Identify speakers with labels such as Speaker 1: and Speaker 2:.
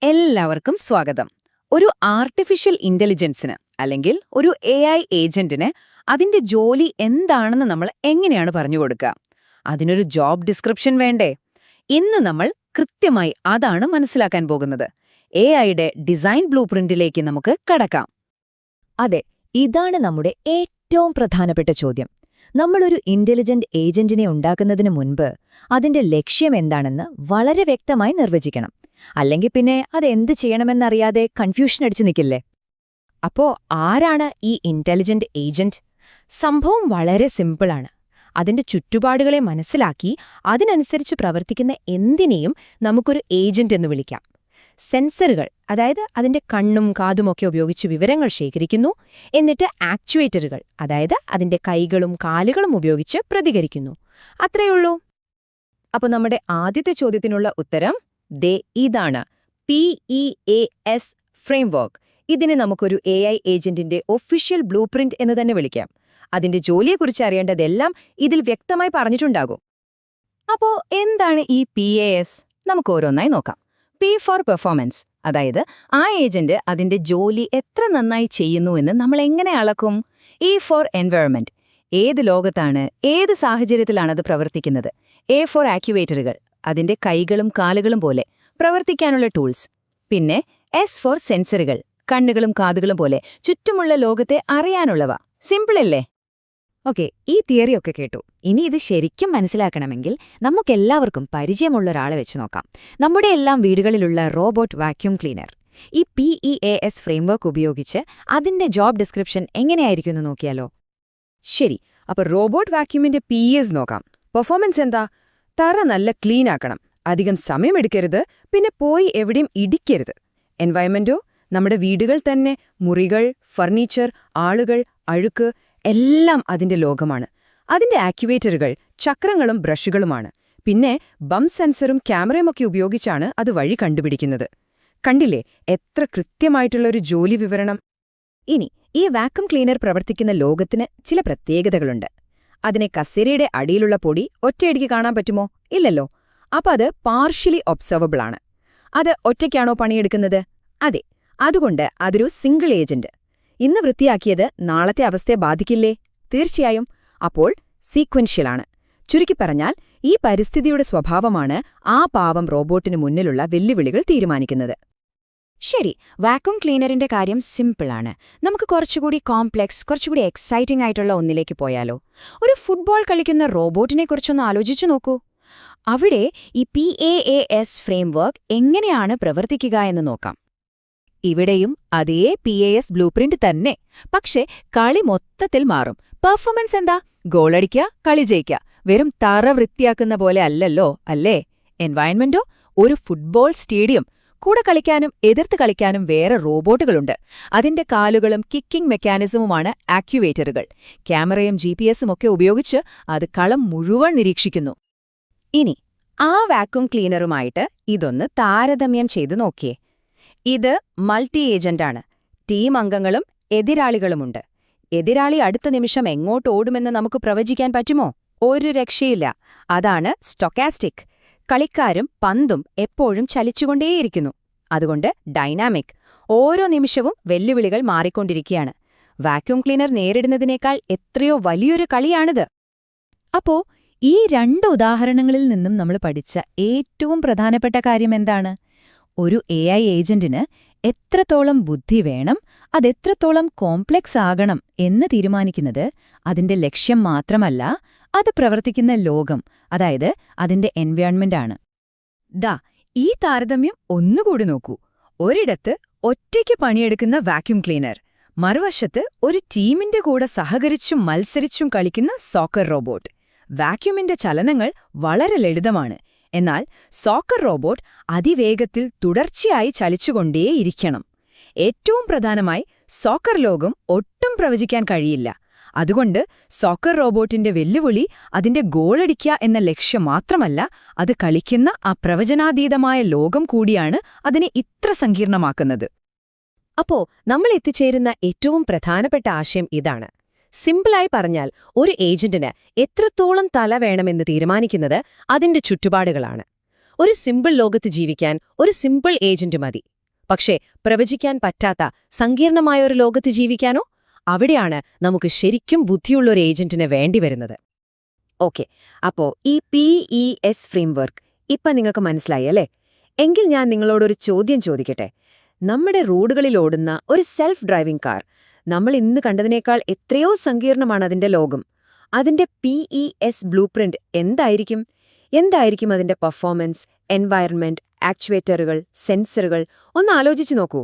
Speaker 1: എല്ലാവർക്കും സ്വാഗതം. ഒരു ആർട്ടിഫിഷ്യൽ ഇന്റലിജൻസിന് അല്ലെങ്കിൽ ഒരു AI ഏജന്റിന് അതിന്റെ ജോലി എന്താണെന്ന് നമ്മൾ എങ്ങനെയാണ് പറഞ്ഞു കൊടുക്കുക? അതിനൊരു ജോബ് ഡിസ്ക്രിപ്ഷൻ വേണ്ടേ? ഇന്ന് നമ്മൾ കൃത്യമായി അതാണ് മനസ്സിലാക്കാൻ പോകുന്നത്. AIയുടെ ഡിസൈൻ ബ്ലൂ പ്രിന്റിലേക്ക് നമുക്ക് കടക്കാം.
Speaker 2: അതെ, ഇതാണ് നമ്മുടെ ഏറ്റവും പ്രധാനപ്പെട്ട ചോദ്യം. നമ്മളൊരു ഇന്റലിജന്റ് ഏജന്റിനെ ഉണ്ടാക്കുന്നതിന് മുൻപ് അതിന്റെ ലക്ഷ്യം എന്താണെന്ന് വളരെ വ്യക്തമായി നിർവചിക്കണം. അല്ലെങ്കിൽ പിന്നെ അതെന്ത് ചെയ്യണമെന്നറിയാതെ കൺഫ്യൂഷൻ അടിച്ചു നിൽക്കില്ലേ?
Speaker 1: അപ്പോ ആരാണ് ഈ ഇന്റലിജന്റ് ഏജന്റ്? സംഭവം വളരെ സിമ്പിളാണ്. അതിന്റെ ചുറ്റുപാടുകളെ മനസ്സിലാക്കി അതിനനുസരിച്ച് പ്രവർത്തിക്കുന്ന എന്തിനേയും നമുക്കൊരു ഏജന്റ് എന്ന് വിളിക്കാം. സെൻസറുകൾ, അതായത് അതിന്റെ കണ്ണും കാതുമൊക്കെ ഉപയോഗിച്ച് വിവരങ്ങൾ ശേഖരിക്കുന്നു. എന്നിട്ട് ആക്ച്വേറ്ററുകൾ, അതായത് അതിന്റെ കൈകളും കാലുകളും ഉപയോഗിച്ച് പ്രതികരിക്കുന്നു. അത്രയുള്ളൂ. അപ്പോൾ നമ്മുടെ ആദ്യത്തെ ചോദ്യത്തിനുള്ള ഉത്തരം ഇതാണ്: PEAS ഫ്രെയിംവർക്ക്. ഇതിനെ നമുക്കൊരു AI ഏജന്റിന്റെ ഒഫീഷ്യൽ ബ്ലൂ പ്രിന്റ് എന്ന് തന്നെ വിളിക്കാം. അതിന്റെ ജോലിയെക്കുറിച്ച് അറിയേണ്ടതെല്ലാം ഇതിൽ വ്യക്തമായി പറഞ്ഞിട്ടുണ്ടാകും. അപ്പോൾ എന്താണ് ഈ PAS? നമുക്ക് ഓരോന്നായി നോക്കാം. P ഫോർ പെർഫോമൻസ്, അതായത് ആ ഏജന്റ് അതിന്റെ ജോലി എത്ര നന്നായി ചെയ്യുന്നു എന്ന് നമ്മൾ എങ്ങനെ അളക്കും? E ഫോർ എൻവയോൺമെന്റ്, ഏത് ലോകത്താണ്, ഏത് സാഹചര്യത്തിലാണത് പ്രവർത്തിക്കുന്നത്? A ഫോർ ആക്യുവേറ്ററുകൾ, അതിന്റെ കൈകളും കാലുകളും പോലെ പ്രവർത്തിക്കാനുള്ള ടൂൾസ്. പിന്നെ S ഫോർ സെൻസറുകൾ, കണ്ണുകളും കാതുകളും പോലെ ചുറ്റുമുള്ള ലോകത്തെ അറിയാനുള്ളവ. സിമ്പിളല്ലേ?
Speaker 2: ഓക്കെ, ഈ തിയറിയൊക്കെ കേട്ടു. ഇനി ഇത് ശരിക്കും മനസ്സിലാക്കണമെങ്കിൽ നമുക്കെല്ലാവർക്കും പരിചയമുള്ള ഒരാളെ വെച്ച് നോക്കാം. നമ്മുടെ എല്ലാം വീടുകളിലുള്ള റോബോട്ട് വാക്യൂം ക്ലീനർ. ഈ PEAS ഫ്രെയിംവർക്ക് ഉപയോഗിച്ച് അതിന്റെ ജോബ് ഡിസ്ക്രിപ്ഷൻ എങ്ങനെയായിരിക്കുമെന്ന് നോക്കിയാലോ?
Speaker 1: ശരി, അപ്പോൾ റോബോട്ട് വാക്യൂമിന്റെ PEAS നോക്കാം. പെർഫോമൻസ് എന്താ? തറ നല്ല ക്ലീൻ ആക്കണം, അധികം സമയമെടുക്കരുത്, പിന്നെ പോയി എവിടെയും ഇടിക്കരുത്. എൻവയൺമെന്റോ? നമ്മുടെ വീടുകൾ തന്നെ, മുറികൾ, ഫർണിച്ചർ, ആളുകൾ, അഴുക്ക് എല്ലാം അതിന്റെ ലോകമാണ്. അതിന്റെ ആക്യുവേറ്ററുകൾ ചക്രങ്ങളും ബ്രഷുകളുമാണ്. പിന്നെ ബം സെൻസറും ക്യാമറയുമൊക്കെ ഉപയോഗിച്ചാണ് അത് വഴി കണ്ടുപിടിക്കുന്നത്. കണ്ടില്ലേ എത്ര കൃത്യമായിട്ടുള്ളൊരു ജോലി വിവരണം?
Speaker 2: ഇനി ഈ വാക്യൂം ക്ലീനർ പ്രവർത്തിക്കുന്ന ലോകത്തിന് ചില പ്രത്യേകതകളുണ്ട്. അതിനെ കസേരയുടെ അടിയിലുള്ള പൊടി ഒറ്റയടിക്ക് കാണാൻ പറ്റുമോ? ഇല്ലല്ലോ. അപ്പൊ അത് പാർഷ്യലി ഒബ്സർവബിൾ ആണ്. അത് ഒറ്റയ്ക്കാണോ പണിയെടുക്കുന്നത്? അതെ. അതുകൊണ്ട് അതൊരു സിംഗിൾ ഏജന്റ്. ഇന്ന് വൃത്തിയാക്കിയത് നാളത്തെ അവസ്ഥയെ ബാധിക്കില്ലേ? തീർച്ചയായും. അപ്പോൾ സീക്വൻഷ്യലാണ്. ചുരുക്കി പറഞ്ഞാൽ ഈ പരിസ്ഥിതിയുടെ സ്വഭാവമാണ് ആ പാവം റോബോട്ടിനു മുന്നിലുള്ള വെല്ലുവിളികൾ തീരുമാനിക്കുന്നത്. ശരി, വാക്യൂം ക്ലീനറിന്റെ കാര്യം സിമ്പിളാണ്. നമുക്ക് കുറച്ചുകൂടി കോംപ്ലെക്സ്, കുറച്ചുകൂടി എക്സൈറ്റിംഗ് ആയിട്ടുള്ള ഒന്നിലേക്ക് പോയാലോ? ഒരു ഫുട്ബോൾ കളിക്കുന്ന റോബോട്ടിനെക്കുറിച്ചൊന്ന് ആലോചിച്ചു നോക്കൂ. അവിടെ ഈ PAAS ഫ്രെയിംവർക്ക് എങ്ങനെയാണ് പ്രവർത്തിക്കുക എന്ന് നോക്കാം. ഇവിടെയും അതേ PAS ബ്ലൂ പ്രിന്റ് തന്നെ, പക്ഷേ കളി മൊത്തത്തിൽ മാറും. പെർഫോമൻസ് എന്താ? ഗോളടിക്കുക, കളി ജയിക്കുക. വെറും തറ വൃത്തിയാക്കുന്ന പോലെ അല്ലല്ലോ, അല്ലേ? എൻവയൺമെന്റോ? ഒരു ഫുട്ബോൾ സ്റ്റേഡിയം. കൂടെ കളിക്കാനും എതിർത്ത് കളിക്കാനും വേറെ റോബോട്ടുകളുണ്ട്. അതിന്റെ കാലുകളും കിക്കിംഗ് മെക്കാനിസമുമാണ് ആക്യുവേറ്ററുകൾ. ക്യാമറയും GPS-ഉം ഒക്കെ ഉപയോഗിച്ച് അത് കളം മുഴുവൻ നിരീക്ഷിക്കുന്നു. ഇനി ആ വാക്യൂം ക്ലീനറുമായിട്ട് ഇതൊന്ന് താരതമ്യം ചെയ്തു നോക്കിയേ. ഇത് മൾട്ടി ഏജന്റാണ്. ടീം അംഗങ്ങളും എതിരാളികളുമുണ്ട്. എതിരാളി അടുത്ത നിമിഷം എങ്ങോട്ട് ഓടുമെന്ന് നമുക്ക് പ്രവചിക്കാൻ പറ്റുമോ? ഒരു രക്ഷയില്ല. അതാണ് സ്റ്റൊക്കാസ്റ്റിക്. കളിക്കാരും പന്തും എപ്പോഴും ചലിച്ചുകൊണ്ടേയിരിക്കുന്നു. അതുകൊണ്ട് ഡൈനാമിക്. ഓരോ നിമിഷവും വെല്ലുവിളികൾ മാറിക്കൊണ്ടിരിക്കുകയാണ്. വാക്യൂം ക്ലീനർ നേരിടുന്നതിനേക്കാൾ എത്രയോ വലിയൊരു കളിയാണിത്. അപ്പോ ഈ രണ്ട് ഉദാഹരണങ്ങളിൽ നിന്നും നമ്മൾ പഠിച്ച ഏറ്റവും പ്രധാനപ്പെട്ട കാര്യം എന്താണ്? ഒരു AI ഏജന്റിന് എത്രത്തോളം ബുദ്ധി വേണം, അതെത്രത്തോളം കോംപ്ലെക്സ് ആകണം എന്ന് തീരുമാനിക്കുന്നത് അതിന്റെ ലക്ഷ്യം മാത്രമല്ല, അത് പ്രവർത്തിക്കുന്ന ലോകം, അതായത് അതിന്റെ എൻവയോൺമെന്റ് ആണ്. ഈ താരതമ്യം ഒന്നുകൂടി നോക്കൂ. ഒരിടത്ത് ഒറ്റയ്ക്ക് പണിയെടുക്കുന്ന വാക്യൂം ക്ലീനർ, മറുവശത്ത് ഒരു ടീമിന്റെ കൂടെ സഹകരിച്ചും മത്സരിച്ചും കളിക്കുന്ന സോക്കർ റോബോട്ട്. വാക്യൂമിന്റെ ചലനങ്ങൾ വളരെ ലളിതമാണ്. എന്നാൽ സോക്കർ റോബോട്ട് അതിവേഗത്തിൽ തുടർച്ചയായി ചലിച്ചുകൊണ്ടേയിരിക്കണം. ഏറ്റവും പ്രധാനമായി സോക്കർ ലോകം ഒട്ടും പ്രവചിക്കാൻ കഴിയില്ല. അതുകൊണ്ട് സോക്കർ റോബോട്ടിന്റെ വെല്ലുവിളി അതിന്റെ ഗോളടിക്കുക എന്ന ലക്ഷ്യം മാത്രമല്ല, അത് കളിക്കുന്ന ആ പ്രവചനാതീതമായ ലോകം കൂടിയാണ് അതിനെ ഇത്ര സങ്കീർണമാക്കുന്നത്.
Speaker 3: അപ്പോ നമ്മൾ എത്തിച്ചേരുന്ന ഏറ്റവും പ്രധാനപ്പെട്ട ആശയം ഇതാണ്. സിമ്പിളായി പറഞ്ഞാൽ, ഒരു ഏജന്റിന് എത്രത്തോളം തല വേണമെന്ന് തീരുമാനിക്കുന്നത് അതിന്റെ ചുറ്റുപാടുകളാണ്. ഒരു സിമ്പിൾ ലോകത്ത് ജീവിക്കാൻ ഒരു സിമ്പിൾ ഏജന്റ് മതി. പക്ഷേ പ്രവചിക്കാൻ പറ്റാത്ത സങ്കീർണമായ ഒരു ലോകത്ത് ജീവിക്കാനോ? അവിടെയാണ് നമുക്ക് ശരിക്കും ബുദ്ധിയുള്ളൊരു ഏജന്റിന് വേണ്ടിവരുന്നത്.
Speaker 2: ഓക്കെ, അപ്പോ ഈ PES ഫ്രെയിംവർക്ക് ഇപ്പം നിങ്ങൾക്ക് മനസ്സിലായി അല്ലേ? എങ്കിൽ ഞാൻ നിങ്ങളോടൊരു ചോദ്യം ചോദിക്കട്ടെ. നമ്മുടെ റോഡുകളിൽ ഓടുന്ന ഒരു സെൽഫ് ഡ്രൈവിംഗ് കാർ നമ്മൾ ഇന്ന് കണ്ടതിനേക്കാൾ എത്രയോ സങ്കീർണമാണ് അതിന്റെ ലോകം. അതിന്റെ PES ബ്ലൂപ്രിന്റ് എന്തായിരിക്കും? എന്തായിരിക്കും അതിന്റെ പെർഫോമൻസ്, എൻവയറൺമെന്റ്, ആക്ച്വേറ്ററുകൾ, സെൻസറുകൾ? ഒന്ന് ആലോചിച്ചു നോക്കൂ.